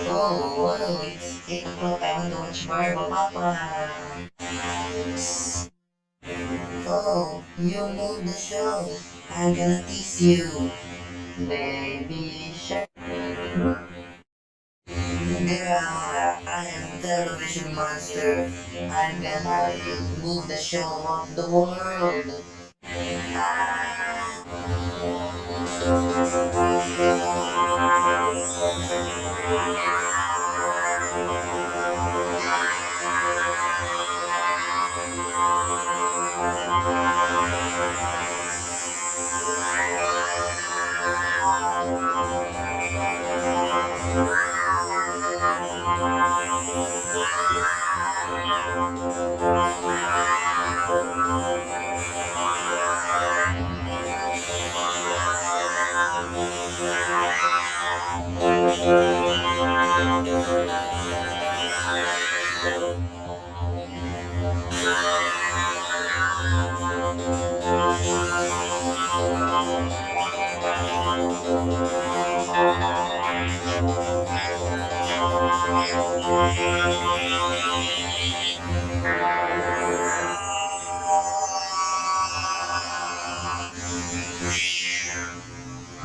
Oh, it's 8 o'clock. I want to watch Marvel, Papa. Oh, you moved the show. I'm gonna tease you. Baby shark. Girl, I am a television monster. I'm gonna move the show of the world.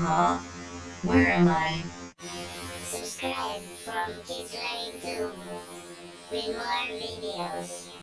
Huh? Where am I? Subscribe from Kids Learning Tube with more videos.